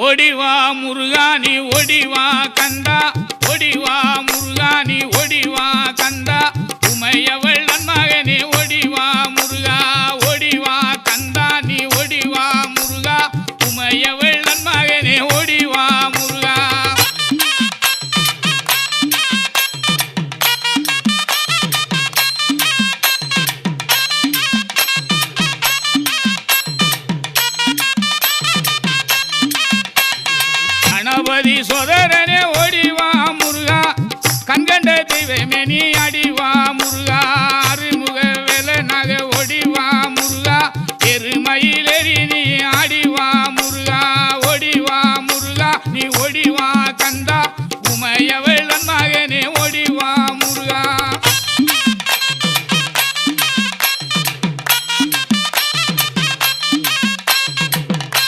ஓடிவா முருகா நீ ஓடிவா கந்தா, ஓடிவா முருகா நீ ஓடிவா கந்தா, உமையவள் நன்மகனே ஓடிவா முருகா, ஓடிவா கந்தா நீ ஓடிவா முருகா, உமையவள் நன்மகனே ஓடிவா முருகா. கணபதி சோதரனே ஓடிவா முருகா, கண்கண்ட தெய்வமே நீ அடிவா முருகா.